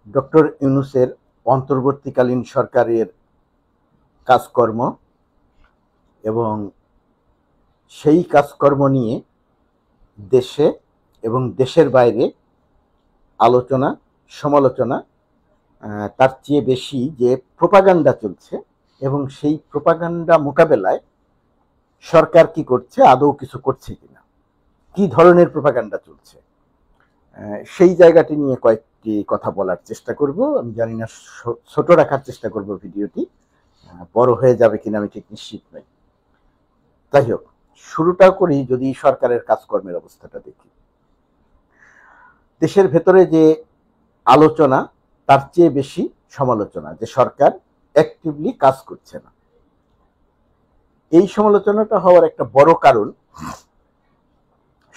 Doctor ইউনূসের অন্তর্বর্তীকালীন সরকারের কাজকর্ম এবং সেই কাজকর্ম নিয়ে দেশে এবং দেশের বাইরে আলোচনা সমালোচনা, তার চেয়ে বেশি যে প্রোপাগান্ডা চলছে এবং সেই প্রোপাগান্ডা মোকাবেলায় সরকার কি করছে, আদৌ কিছু করছে কিনা, কি ধরনের প্রোপাগান্ডা চলছে, সেই জায়গাটি নিয়ে কয়েকটি কথা বলার চেষ্টা করব। আমি জানি না ছোট রাখার চেষ্টা করব ভিডিওটি, বড় হয়ে যাবে কিনা আমি ঠিক নিশ্চিত নই। যাই হোক, শুরুটা করি যদি সরকারের কাজকর্মের অবস্থাটা দেখি। দেশের ভেতরে যে আলোচনা তার চেয়ে বেশি সমালোচনা, যে সরকার অ্যাক্টিভলি কাজ করছে না। এই সমালোচনাটা হওয়ার একটা বড় কারণ,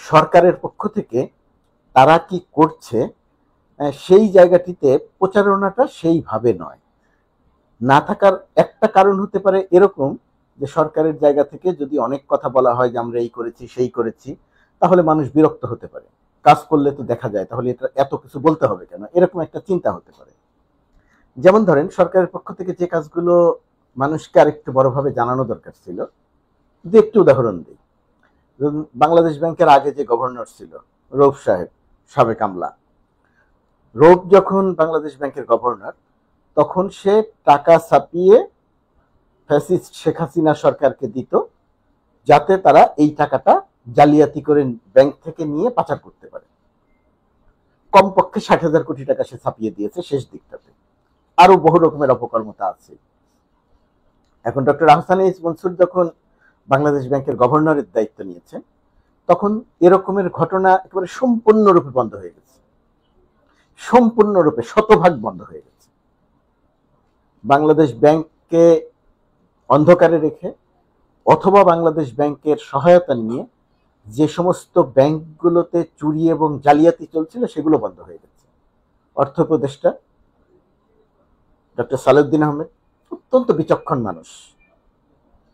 সরকারের পক্ষ থেকে তারা কি করছে সেই জায়গাটিতে প্রচারণাটা সেইভাবে নয়। না থাকার একটা কারণ হতে পারে এরকম যে সরকারের জায়গা থেকে যদি অনেক কথা বলা হয় যে আমরা এই করেছি সেই করেছি, তাহলে মানুষ বিরক্ত হতে পারে। কাজ করলে তো দেখা যায়, তাহলে এটা এত কিছু বলতে হবে কেন, এরকম একটা চিন্তা হতে পারে। যেমন ধরেন, সরকারের পক্ষ থেকে যে কাজগুলো মানুষকে আরেকটু বড়ভাবে জানানো দরকার ছিল, যদি একটু উদাহরণ দিই। বাংলাদেশ ব্যাংকের আগে যে গভর্নর ছিল রৌফ সাহেব, সাবেক আমলা, রৌফ যখন বাংলাদেশ ব্যাংকের গভর্নর, তখন সে টাকা ছাপিয়ে ফ্যাসিস্ট শেখ হাসিনা সরকারকে দিত, যাতে তারা এই টাকাটা জালিয়াতি করে ব্যাংক থেকে নিয়ে পাচার করতে পারে। কমপক্ষে ৬০,০০০ কোটি টাকা সে ছাপিয়ে দিয়েছে শেষ দিকটাতে। আরো বহু রকমের অপকর্মতা আছে। এখন ডক্টর আহসান এইচ মনসুর যখন বাংলাদেশ ব্যাংকের গভর্নরের দায়িত্ব নিয়েছেন, তখন এরকমের ঘটনা একেবারে সম্পূর্ণরূপে বন্ধ হয়ে গেছে, সম্পূর্ণরূপে শতভাগ বন্ধ হয়ে গেছে। বাংলাদেশ ব্যাংককে অন্ধকারে রেখে অথবা বাংলাদেশ ব্যাংকের সহায়তা নিয়ে যে সমস্ত ব্যাংকগুলোতে চুরি এবং জালিয়াতি চলছিল সেগুলো বন্ধ হয়ে গেছে। অর্থ উপদেষ্টা ডক্টর সালেউদ্দিন আহমেদ অত্যন্ত বিচক্ষণ মানুষ।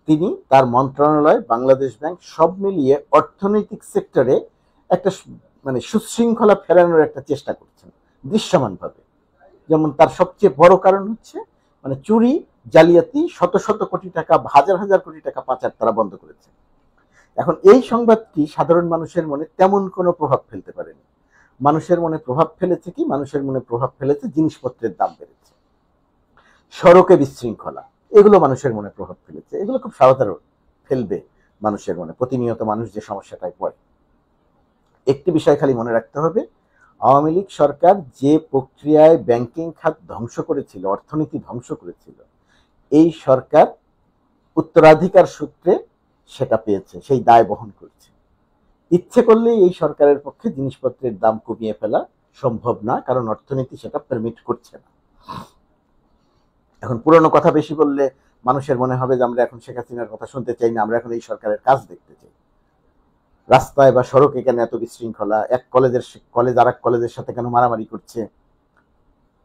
তিনি তার মন্ত্রণালয়, বাংলাদেশ ব্যাংক সব মিলিয়ে অর্থনৈতিক সেক্টরে একটা সুশৃঙ্খলা ফেরানোর একটা চেষ্টা করছেন দৃশ্যমানভাবে। যেমন তার সবচেয়ে বড় কারণ হচ্ছে চুরি, জালিয়াতি, শত শত কোটি টাকা, হাজার হাজার কোটি টাকা পাচার তারা বন্ধ করেছে। এখন এই সংবাদটি সাধারণ মানুষের মনে তেমন কোনো প্রভাব ফেলতে পারেনি। মানুষের মনে প্রভাব ফেলেছে কি? মানুষের মনে প্রভাব ফেলেছে জিনিসপত্রের দাম বেড়েছে, সড়কে বিশৃঙ্খলা, এগুলো মানুষের মনে প্রভাব ফেলেছে। এগুলো খুব সাধারণ ফেলবে মানুষের মনে, প্রতিনিয়ত মানুষ যে সমস্যাটায় পড়ে। একটি বিষয় খালি মনে রাখতে হবে, আওয়ামী লীগ সরকার যে প্রক্রিয়ায় ব্যাংকিং খাত ধ্বংস করেছিল, অর্থনীতি ধ্বংস করেছিল, এই সরকার উত্তরাধিকার সূত্রে সেটা পেয়েছে, সেই দায় বহন করছে। ইচ্ছে করলেই এই সরকারের পক্ষে জিনিসপত্রের দাম কমিয়ে ফেলা সম্ভব না, কারণ অর্থনীতি সেটা পারমিট করছে না। এখন পুরনো কথা বেশি বললে মানুষের মনে হবে যে আমরা এখন শেখ হাসিনার কথা শুনতে চাই না, আমরা এখন এই সরকারের কাজ দেখতে চাই। রাস্তায় বা সড়কে কেন এত বিশৃঙ্খলা, এক কলেজ আর এক কলেজের সাথে কেন মারামারি করছে,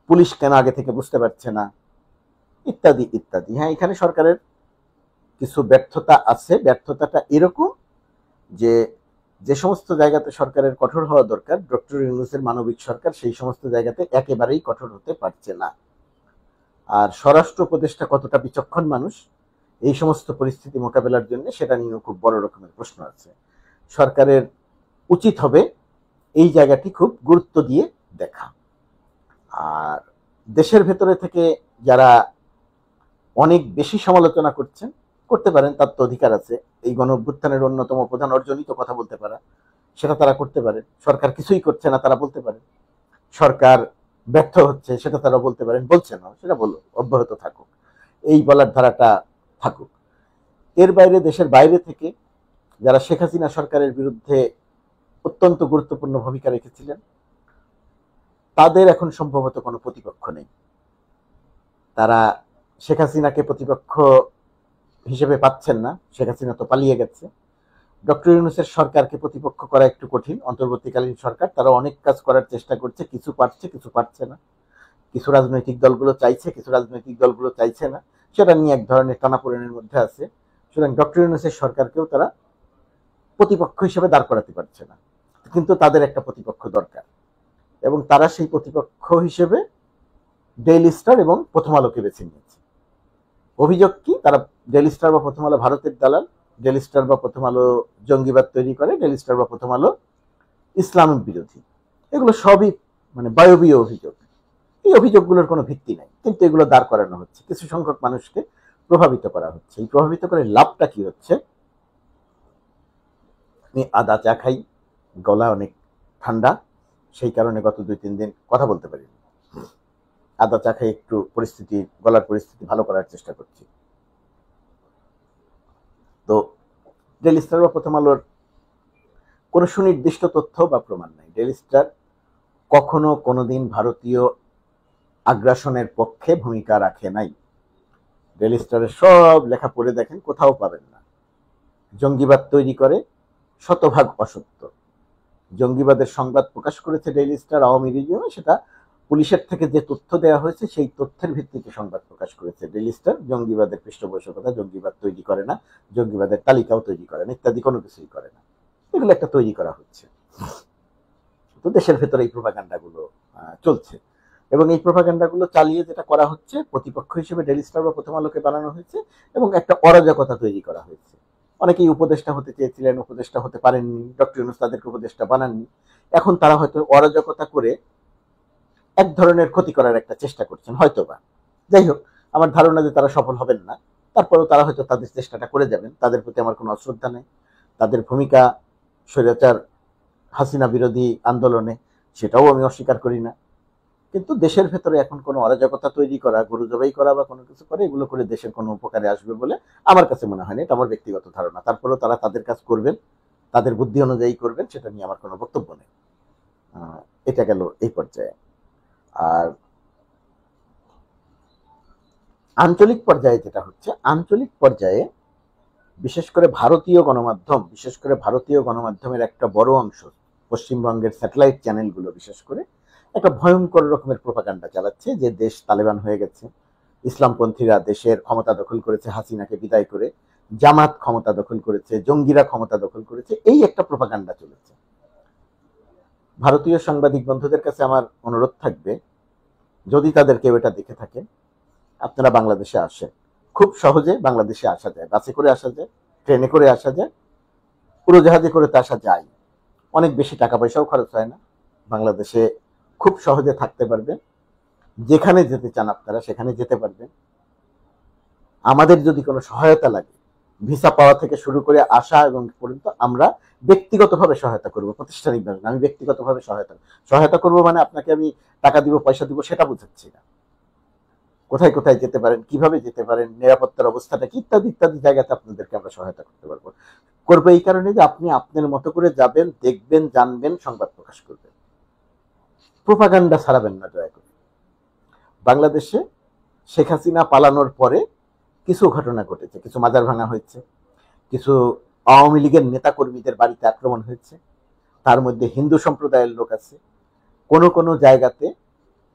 পুলিশ কেন আগে থেকে বুঝতে পারছে না, ইত্যাদি ইত্যাদি। হ্যাঁ, এখানে সরকারের কিছু ব্যর্থতা আছে। ব্যর্থতাটা এরকম যে যে সমস্ত জায়গাতে সরকারের কঠোর হওয়া দরকার, ডক্টর ইউনূসের মানবিক সরকার সেই সমস্ত জায়গাতে একেবারেই কঠোর হতে পারছে না। আর স্বরাষ্ট্র উপদেষ্টা কতটা বিচক্ষণ মানুষ এই সমস্ত পরিস্থিতি মোকাবেলার জন্য, সেটা নিয়েও খুব বড় রকমের প্রশ্ন আছে। সরকারের উচিত হবে এই জায়গাটি খুব গুরুত্ব দিয়ে দেখা। আর দেশের ভেতরে থেকে যারা অনেক বেশি সমালোচনা করতে পারেন, তার তো অধিকার আছে। এই গণঅভ্যুত্থানের অন্যতম প্রধান অর্জনই তো কথা বলতে পারা, সেটা তারা করতে পারে। সরকার কিছুই করছে না তারা বলতে পারে, সরকার ব্যর্থ হচ্ছে সেটা তারা বলতে পারেন, বলছে না সেটা বলো, অব্যাহত থাকুক, এই বলার ধারাটা থাকুক। এর বাইরে দেশের বাইরে থেকে যারা শেখ হাসিনা সরকারের বিরুদ্ধে অত্যন্ত গুরুত্বপূর্ণ ভূমিকা রেখেছিলেন, তাদের এখন সম্ভবত কোনো প্রতিপক্ষ নেই। তারা শেখ হাসিনাকে প্রতিপক্ষ হিসেবে পাচ্ছেন না, শেখ হাসিনা তো পালিয়ে গেছে। ডক্টর ইউনূসের সরকারকে প্রতিপক্ষ করা একটু কঠিন। অন্তর্বর্তীকালীন সরকার, তারা অনেক কাজ করার চেষ্টা করছে, কিছু পারছে কিছু পারছে না। কিছু রাজনৈতিক দলগুলো চাইছে, কিছু রাজনৈতিক দলগুলো চাইছে না, সেটা নিয়ে এক ধরনের টানাপোড়েনের মধ্যে আছে। সুতরাং ডক্টর ইউনূসের সরকারকেও তারা প্রতিপক্ষ হিসেবে দাঁড় করাতে পারছে না, কিন্তু তাদের একটা প্রতিপক্ষ দরকার এবং তারা সেই প্রতিপক্ষ হিসেবে ডেইলি স্টার এবং প্রথম আলোকে বেছে নিয়েছে। অভিযোগ কি? তারা ডেইলি স্টার বা প্রথম আলো ভারতের দালাল, ডেইলি স্টার বা প্রথম আলো জঙ্গিবাদ তৈরি করে, ডেইলি স্টার বা প্রথম আলো ইসলাম বিরোধী। এগুলো সবই মানে বায়বীয় অভিযোগ। এই অভিযোগগুলোর কোনো ভিত্তি নাই, কিন্তু এগুলো দাঁড় করানো হচ্ছে, কিছু সংখ্যক মানুষকে প্রভাবিত করা হচ্ছে। এই প্রভাবিত করে লাভটা কি হচ্ছে? আমি আদা চা খাই, গলা অনেক ঠান্ডা, সেই কারণে গত 2-3 দিন কথা বলতে পারিনি। আদা চা খাই একটু গলার পরিস্থিতি ভালো করার চেষ্টা করছি। তো ডেইলি স্টার বা প্রথম আলোর কোনো সুনির্দিষ্ট তথ্য বা প্রমাণ নাই। ডেইলি স্টার কখনো কোনোদিন ভারতীয় আগ্রাসনের পক্ষে ভূমিকা রাখে নাই। ডেইলি স্টারের সব লেখা পড়ে দেখেন, কোথাও পাবেন না। জঙ্গিবাদ তৈরি করে, শতভাগ অসত্য। জঙ্গিবাদের সংবাদ প্রকাশ করেছে ডেইলি স্টার আওয়ামী রিজিয়নে, সেটা পুলিশের থেকে যে তথ্য দেওয়া হয়েছে সেই তথ্যের ভিত্তিতে সংবাদ প্রকাশ করেছে। ডেইলি স্টার জঙ্গিবাদের পৃষ্ঠপোষকতা, জঙ্গিবাদ তৈরি করে না, জঙ্গিবাদের তালিকাও তৈরি করে না, ইত্যাদি কোনো কিছুই করে না। এগুলো একটা তৈরি করা হচ্ছে। তো দেশের ভেতরে এই প্রোপাগান্ডাগুলো চলছে, এবং এই প্রোপাগান্ডাগুলো চালিয়ে যেটা করা হচ্ছে, প্রতিপক্ষ হিসেবে ডেইলি স্টার বা প্রথম আলোকে বানানো হয়েছে এবং একটা অরাজকতা তৈরি করা হয়েছে। অনেকেই উপদেষ্টা হতে চেয়েছিলেন, উপদেষ্টা হতে পারেননি, ডক্টর ইউনূস তাদেরকে উপদেষ্টা বানাননি। এখন তারা হয়তো অরাজকতা করে এক ধরনের ক্ষতি করার একটা চেষ্টা করছেন, হয়তো বা। যাই হোক, আমার ধারণা যে তারা সফল হবেন না, তারপরেও তারা হয়তো তাদের চেষ্টাটা করে যাবেন। তাদের প্রতি আমার কোনো অশ্রদ্ধা নেই। তাদের ভূমিকা স্বৈরাচার হাসিনা বিরোধী আন্দোলনে, সেটাও আমি অস্বীকার করি না। কিন্তু দেশের ভেতরে এখন কোনো অরাজকতা তৈরি করা, গরু জবাই করা বা কোনো কিছু করে, এগুলো করে দেশের কোনো উপকারে আসবে বলে আমার কাছে মনে হয় না। এটা আমার ব্যক্তিগত ধারণা। তারপরেও তারা তাদের কাজ করবেন, তাদের বুদ্ধি অনুযায়ী করবেন, সেটা নিয়ে আমার কোনো বক্তব্য নেই। এটা গেল এই পর্যায়ে। আর আঞ্চলিক পর্যায়ে যেটা হচ্ছে, আঞ্চলিক পর্যায়ে বিশেষ করে ভারতীয় গণমাধ্যমের একটা বড় অংশ, পশ্চিমবঙ্গের স্যাটেলাইট চ্যানেলগুলো বিশেষ করে, একটা ভয়ঙ্কর রকমের প্রোপাগান্ডা চালাচ্ছে যে দেশ তালেবান হয়ে গেছে, ইসলামপন্থীরা দেশের ক্ষমতা দখল করেছে হাসিনাকে বিদায় করে, জামাত ক্ষমতা দখল করেছে, জঙ্গিরা ক্ষমতা দখল করেছে, এই একটা প্রোপাগান্ডা চলেছে। ভারতীয় সাংবাদিক বন্ধুদের কাছে আমার অনুরোধ থাকবে, যদি তাদের কেউ এটা দেখে থাকে, আপনারা বাংলাদেশে আসেন। খুব সহজে বাংলাদেশে আসা যায়, বাসে করে আসা যায়, ট্রেনে করে আসা যায়, উড়োজাহাজে করে তো আসা যায়। অনেক বেশি টাকা পয়সাও খরচ হয় না। বাংলাদেশে খুব সহজে থাকতে পারবেন, যেখানে যেতে চান আপনারা সেখানে যেতে পারবেন। আমাদের যদি কোনো সহায়তা লাগে, ভিসা পাওয়া থেকে শুরু করে আসা এবং পর্যন্ত, আমরা ব্যক্তিগতভাবে সহায়তা করব, প্রাতিষ্ঠানিকভাবে। আমি ব্যক্তিগতভাবে সহায়তা করব, মানে আপনাকে আমি টাকা দিব, পয়সা দিব, সেটা বুঝাচ্ছি না। কোথায় কোথায় যেতে পারেন, কিভাবে যেতে পারেন, নিরাপত্তার অবস্থাটা কি, ইত্যাদি ইত্যাদি জায়গাতে আপনাদেরকে আমরা সহায়তা করতে পারবো। করবো এই কারণে যে আপনি আপনার মতো করে যাবেন, দেখবেন, জানবেন, সংবাদ প্রকাশ করবেন, প্রোপাগান্ডা ছাড়াবেন না দয়া করে। বাংলাদেশে শেখ হাসিনা পালানোর পরে কিছু ঘটনা ঘটেছে, কিছু মাজার ভাঙা হয়েছে, কিছু আওয়ামী লীগের নেতাকর্মীদের বাড়িতে আক্রমণ হয়েছে, তার মধ্যে হিন্দু সম্প্রদায়ের লোক আছে। কোনো কোনো জায়গাতে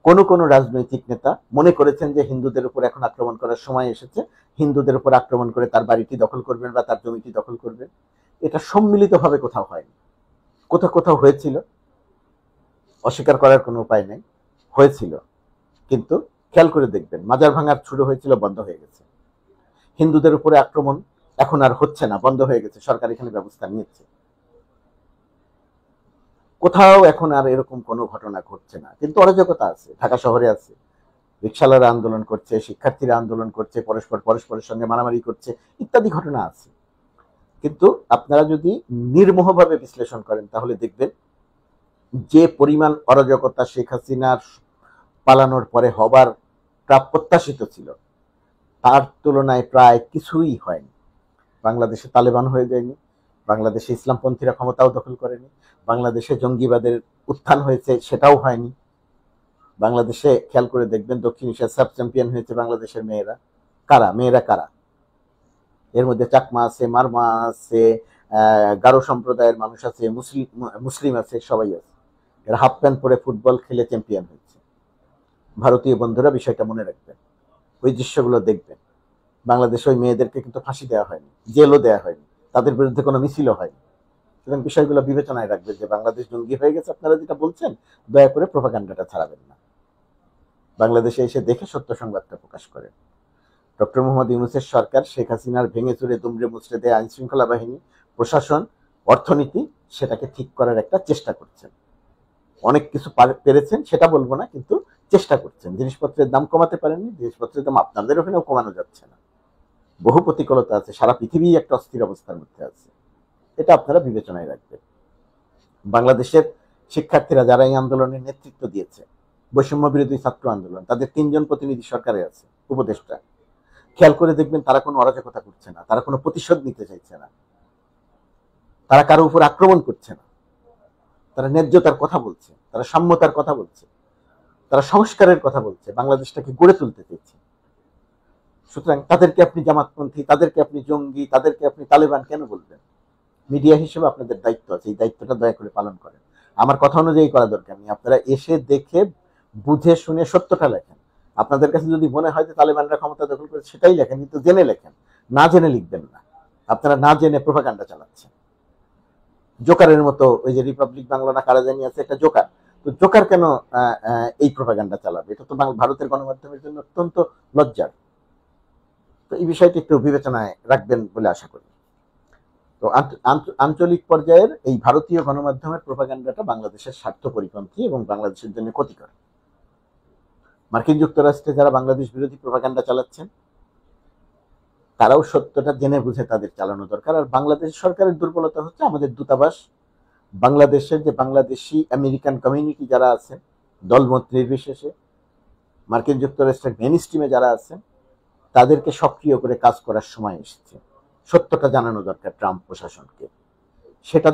কোনো কোনো রাজনৈতিক নেতা মনে করেছেন যে হিন্দুদের উপর এখন আক্রমণ করার সময় এসেছে, হিন্দুদের উপর আক্রমণ করে তার বাড়িটি দখল করবেন বা তার জমিটি দখল করবেন। এটা সম্মিলিতভাবে কোথাও হয়নি, কোথাও কোথাও হয়েছিল, অস্বীকার করার কোনো উপায় নেই, হয়েছিল। কিন্তু খেয়াল করে দেখবেন, মাজার ভাঙার শুরু হয়েছিল, বন্ধ হয়ে গেছে। হিন্দুদের উপরে আক্রমণ এখন আর হচ্ছে না, বন্ধ হয়ে গেছে, সরকার এখানে ব্যবস্থা নিয়েছে। কোথাও এখন আর এরকম কোনো ঘটনা ঘটছে না, কিন্তু অরাজকতা আছে, ঢাকা শহরে আছে। রিকশালারা আন্দোলন করছে, শিক্ষার্থীরা আন্দোলন করছে, পরস্পরের সঙ্গে মারামারি করছে, ইত্যাদি ঘটনা আছে। কিন্তু আপনারা যদি নির্মোহভাবে বিশ্লেষণ করেন, তাহলে দেখবেন যে পরিমাণ অরাজকতা শেখ হাসিনার পালানোর পরে হবার প্রত্যাশিত ছিল, তার তুলনায় প্রায় কিছুই হয়নি। বাংলাদেশে তালেবান হয়ে যায়নি, বাংলাদেশে ইসলামপন্থীরা ক্ষমতাও দখল করেনি, বাংলাদেশে জঙ্গিবাদের উত্থান হয়েছে, সেটাও হয়নি। বাংলাদেশে খেয়াল করে দেখবেন, দক্ষিণ এশিয়ার সাব চ্যাম্পিয়ন হয়েছে বাংলাদেশের মেয়েরা। মেয়েরা কারা? এর মধ্যে চাকমা আছে, মারমা আছে, গারো সম্প্রদায়ের মানুষ আছে, মুসলিম আছে, সবাই আছে। এরা হাফ প্যান্ট পরে ফুটবল খেলে চ্যাম্পিয়ন হয়েছে। ভারতীয় বন্ধুরা বিষয়টা মনে রাখবেন, ওই দৃশ্যগুলো দেখবেন। বাংলাদেশে ওই মেয়েদেরকে কিন্তু ফাঁসি দেওয়া হয়নি, জেলও দেওয়া হয়নি, তাদের বিরুদ্ধে কোনো মিছিলও হয়নি। সুতরাং বিষয়গুলো বিবেচনায় রাখবেন যে বাংলাদেশ জঙ্গি হয়ে গেছে আপনারা যেটা বলছেন, দয়া করে প্রোপাগান্ডাটা ছাড়াবেন না। বাংলাদেশে এসে দেখে সত্য সংবাদটা প্রকাশ করেন। ডক্টর মোহাম্মদ ইউনূসের সরকার শেখ হাসিনার ভেঙে চুরে দুমড়ে মুচড়ে দেয়া আইন শৃঙ্খলা বাহিনী, প্রশাসন, অর্থনীতি সেটাকে ঠিক করার একটা চেষ্টা করছেন। অনেক কিছু পেরেছেন সেটা বলবো না, কিন্তু চেষ্টা করছেন। জিনিসপত্রের দাম কমাতে পারেননি, জিনিসপত্রের দাম আপনাদের ওখানেও কমানো যাচ্ছে না। বহু প্রতিকূলতা আছে, সারা পৃথিবী একটা অস্থির অবস্থার মধ্যে আছে, এটা আপনারা বিবেচনায় রাখবেন। বাংলাদেশের শিক্ষার্থীরা যারা এই আন্দোলনের নেতৃত্ব দিয়েছে, বৈষম্য বিরোধী ছাত্র আন্দোলন, তাদের 3জন প্রতিনিধি সরকারে আছে, উপদেষ্টা। খেয়াল করে দেখবেন তারা কোনো অরাজকতা করছে না, তারা কোনো প্রতিশোধ নিতে চাইছে না, তারা কারো উপর আক্রমণ করছে না, তারা ন্যায্যতার কথা বলছে, তারা সাম্যতার কথা বলছে, তারা সংস্কারের কথা বলছে, বাংলাদেশটাকে গড়ে তুলতে চাইছে। সুতরাং তাদেরকে আপনি জামাতপন্থী, তাদেরকে আপনি জঙ্গি, তাদেরকে আপনি তালেবান কেন বলবেন? মিডিয়া হিসেবে আপনাদের দায়িত্ব আছে, এই দায়িত্বটা দয়া করে পালন করেন। আমার কথা অনুযায়ী করা দরকার নেই, আপনারা এসে দেখে বুঝে শুনে সত্যটা লেখেন। আপনাদের কাছে যদি মনে হয় যে তালেবানরা ক্ষমতা দখল করে, সেটাই লেখেন, কিন্তু জেনে লেখেন, না জেনে লিখবেন না। আপনারা না জেনে প্রোপাগান্ডা চালাচ্ছেন। জোকারের মতো, ওই যে রিপাবলিক বাংলা না কারা জানি আছে একটা জোকার, তো জোকার কেন এই প্রোপাগান্ডা চালাবে? এটা তো ভারতের গণমাধ্যমের জন্য অত্যন্ত লজ্জার। তো এই বিষয়টি একটু বিবেচনায় রাখবেন বলে আশা করি। তো আঞ্চলিক পর্যায়ের এই ভারতীয় গণমাধ্যমের প্রোপাগান্ডাটা বাংলাদেশের স্বার্থ পরিপন্থী এবং বাংলাদেশের জন্য ক্ষতিকর। মার্কিন যুক্তরাষ্ট্রে যারা বাংলাদেশ বিরোধী প্রোপাগান্ডা চালাচ্ছেন, তারাও সত্যটা জেনে বুঝে তাদের চালানো দরকার। আর বাংলাদেশ সরকারের দুর্বলতা হচ্ছে আমাদের দূতাবাস, বাংলাদেশের যে বাংলাদেশি আমেরিকান কমিউনিটি যারা আছে, দলমত নির্বিশেষে, মার্কিন যুক্তরাষ্ট্রের মেইন স্ট্রিমে যারা আছেন, তাদেরকে সক্রিয় করে কাজ করার সময় এসেছে। সত্যটা জানানো দরকার ট্রাম্প প্রশাসনকে। সেটা,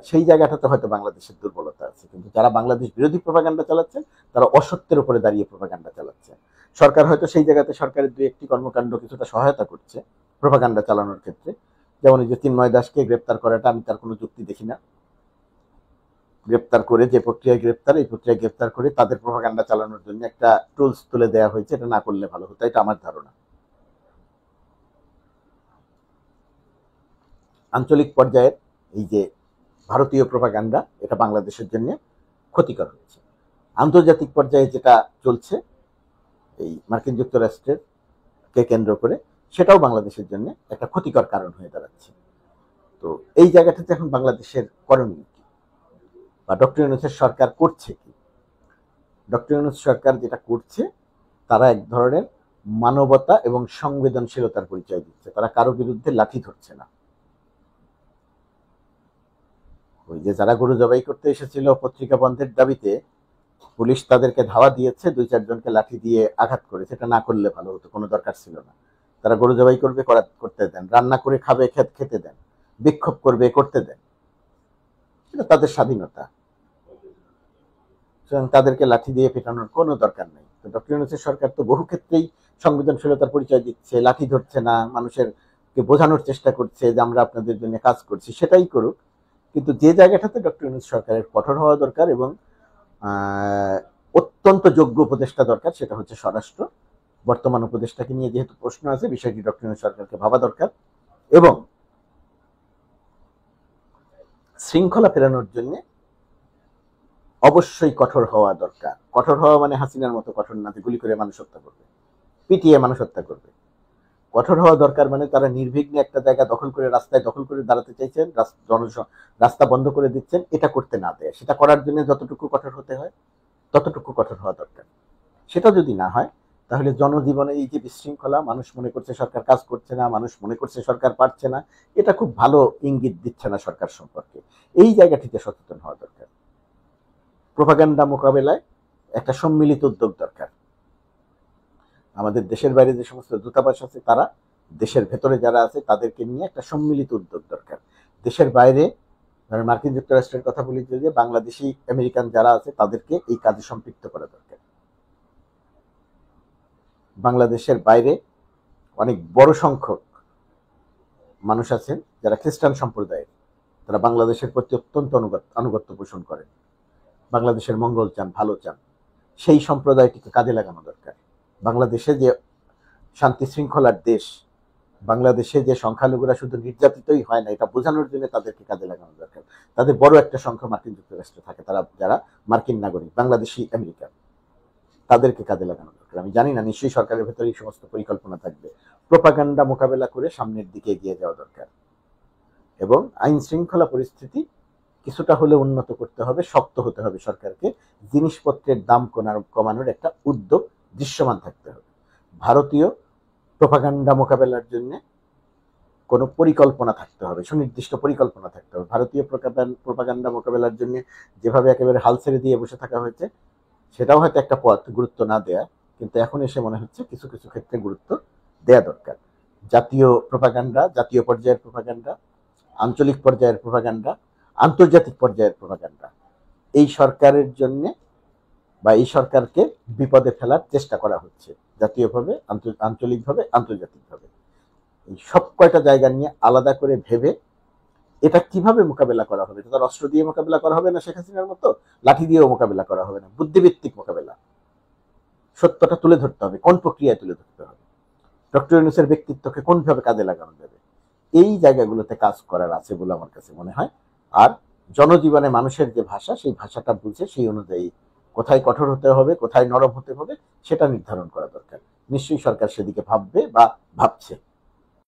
সেই জায়গাটাতে হয়তো বাংলাদেশের দুর্বলতা আছে। কিন্তু যারা বাংলাদেশ বিরোধী প্রোপাগান্ডা চালাচ্ছেন, তারা অসত্যের উপরে দাঁড়িয়ে প্রোপাগান্ডা চালাচ্ছে। সরকার হয়তো সেই জায়গাতে সরকারের 2-1টি কর্মকাণ্ড কিছুটা সহায়তা করছে প্রোপাগান্ডা চালানোর ক্ষেত্রে। যেমন এই যে চিন্ময় দাসকে গ্রেপ্তার করাটা, আমি তার কোনো যুক্তি দেখি না। গ্রেপ্তার করে, যে প্রক্রিয়ায় গ্রেপ্তার, এই প্রক্রিয়ায় গ্রেপ্তার করে তাদের প্রোপাগান্ডা চালানোর জন্য একটা টুলস তুলে দেওয়া হয়েছে। এটা না করলে ভালো হতো, এটা আমার ধারণা। আঞ্চলিক পর্যায়ের এই যে ভারতীয় প্রোপাগান্ডা, এটা বাংলাদেশের জন্য ক্ষতিকর হচ্ছে। আন্তর্জাতিক পর্যায়ে যেটা চলছে এই মার্কিন যুক্তরাষ্ট্রের কে কেন্দ্র করে, সেটাও বাংলাদেশের জন্য একটা ক্ষতিকর কারণ হয়ে দাঁড়াচ্ছে। তো এই জায়গাটাতে এখন বাংলাদেশের করণীয় কি, বা ডক্টর ইউনূসের সরকার করছে কি? ডক্টর ইউনূস সরকার যেটা করছে, তারা এক ধরনের মানবতা এবং সংবেদনশীলতার পরিচয় দিচ্ছে। তারা কারো বিরুদ্ধে লাঠি ধরছে না। ওই যে যারা গরু জবাই করতে এসেছিল পত্রিকা বন্ধের দাবিতে, পুলিশ তাদেরকে ধাওয়া দিয়েছে, 2-4 জনকে লাঠি দিয়ে আঘাত করে। সেটা না করলে ভালো হতো, কোনো দরকার ছিল না। তারা গরু জবাই করবে, করতে দেন, রান্না করে খাবে, খেতে দেন, বিক্ষোভ করবে, করতে দেন, এটা তাদের স্বাধীনতা। তাদেরকে লাঠি দিয়ে পেটানোর কোনো দরকার নেই। তো ডক্টর ইউনূসের সরকার তো বহু ক্ষেত্রেই সংবেদনশীলতার পরিচয় দিচ্ছে, লাঠি ধরছে না, মানুষেরকে বোঝানোর চেষ্টা করছে যে আমরা আপনাদের জন্য কাজ করছি। সেটাই করুক, কিন্তু যে জায়গাটাতে ডক্টর ইউনূস সরকারের কঠোর হওয়া দরকার এবং অত্যন্ত যোগ্য উপদেষ্টা দরকার, সেটা হচ্ছে স্বরাষ্ট্র। বর্তমান উপদেষ্টাকে নিয়ে যেহেতু প্রশ্ন আছে, বিষয়টি ডক্টর ইউনূস সরকারকে ভাবা দরকার এবং শৃঙ্খলা ফেরানোর জন্য অবশ্যই কঠোর হওয়া দরকার। কঠোর হওয়া মানে হাসিনার মতো কঠোর না, গুলি করে মানুষ হত্যা করবে, পিটিয়ে মানুষ হত্যা করবে। কঠোর হওয়া দরকার মানে তারা নির্বিঘ্নে একটা জায়গা দখল করে, রাস্তায় দখল করে দাঁড়াতে চাইছেন, রাস্তা বন্ধ করে দিচ্ছেন, এটা করতে না দেয়। সেটা করার জন্য যতটুকু কঠোর হতে হয় ততটুকু কঠোর হওয়া দরকার। সেটা যদি না হয়, তাহলে জনজীবনে এই যে বিশৃঙ্খলা, মানুষ মনে করছে সরকার কাজ করছে না, মানুষ মনে করছে সরকার পারছে না, এটা খুব ভালো ইঙ্গিত দিচ্ছে না সরকার সম্পর্কে। এই জায়গাটিতে সচেতন হওয়া দরকার। প্রোপাগান্ডা মোকাবেলায় একটা সম্মিলিত উদ্যোগ দরকার। আমাদের দেশের বাইরে যে সমস্ত দূতাবাস আছে, তারা, দেশের ভেতরে যারা আছে, তাদেরকে নিয়ে একটা সম্মিলিত উদ্যোগ দরকার। দেশের বাইরে মার্কিন যুক্তরাষ্ট্রের কথা বলি, যে বাংলাদেশি আমেরিকান যারা আছে, তাদেরকে এই কাজে সম্পৃক্ত করা দরকার। বাংলাদেশের বাইরে অনেক বড় সংখ্যক মানুষ আছেন যারা খ্রিস্টান সম্প্রদায়ের, তারা বাংলাদেশের প্রতি অত্যন্ত আনুগত্য পোষণ করেন, বাংলাদেশের মঙ্গল চান, ভালো চান। সেই সম্প্রদায়টিকে কাজে লাগানো দরকার। বাংলাদেশে যে শান্তি শৃঙ্খলার দেশ, বাংলাদেশে যে সংখ্যালঘুরা শুধু নির্যাতিতই হয় না, এটা বোঝানোর জন্য তাদেরকে কাজে লাগানো দরকার। তাদের বড় একটা সংখ্যা মার্কিন যুক্তরাষ্ট্রে থাকে, তারা যারা মার্কিন নাগরিক, বাংলাদেশি আমেরিকান, তাদেরকে কাজে লাগানো দরকার। আমি জানি না, নিশ্চয়ই সরকারের ভেতরে এই সমস্ত পরিকল্পনা থাকবে। প্রোপাগান্ডা মোকাবেলা করে সামনের দিকে এগিয়ে যাওয়া দরকার এবং আইন শৃঙ্খলা পরিস্থিতি কিছুটা হলে উন্নত করতে হবে, শক্ত হতে হবে সরকারকে। জিনিসপত্রের দাম কমানোর একটা উদ্যোগ দৃশ্যমান থাকতে হবে। ভারতীয় প্রোপাগান্ডা মোকাবেলার জন্য কোনো পরিকল্পনা থাকতে হবে, সুনির্দিষ্ট পরিকল্পনা থাকতে হবে। ভারতীয় প্রোপাগান্ডা মোকাবেলার জন্য যেভাবে একেবারে হাল ছেড়ে দিয়ে বসে থাকা হয়েছে, সেটাও হয়তো একটা পথ, গুরুত্ব না দেয়া, কিন্তু এখন এসে মনে হচ্ছে কিছু কিছু ক্ষেত্রে গুরুত্ব দেয়া দরকার। জাতীয় প্রোপাগান্ডা, জাতীয় পর্যায়ের প্রোপাগান্ডা, আঞ্চলিক পর্যায়ের প্রোপাগান্ডা, আন্তর্জাতিক পর্যায়ের প্রোপাগান্ডা, এই সরকারের জন্য বা এই সরকারকে বিপদে ফেলার চেষ্টা করা হচ্ছে, জাতীয়ভাবে, আঞ্চলিকভাবে, আন্তর্জাতিকভাবে। এই সব কয়টা জায়গা নিয়ে আলাদা করে ভেবে এটা কিভাবে মোকাবেলা করা হবে। এটা তার অস্ত্র দিয়ে মোকাবেলা করা হবে না, শেখ হাসিনার মতো লাঠি দিয়েও মোকাবেলা করা হবে না, বুদ্ধিভিত্তিক মোকাবেলা। সত্যটা তুলে ধরতে হবে, কোন প্রক্রিয়ায় তুলে ধরতে হবে, ডক্টর ইউনূসের ব্যক্তিত্বকে কোনভাবে কাজে লাগানো যাবে, এই জায়গাগুলোতে কাজ করার আছে বলে আমার কাছে মনে হয়। আর জনজীবনে মানুষের যে ভাষা, সেই ভাষাটা বুঝে সেই অনুযায়ী কোথায় কঠোর হতে হবে, কোথায় নরম হতে হবে, সেটা নির্ধারণ করা দরকার। নিশ্চয়ই সরকার সেদিকে ভাববে বা ভাবছে।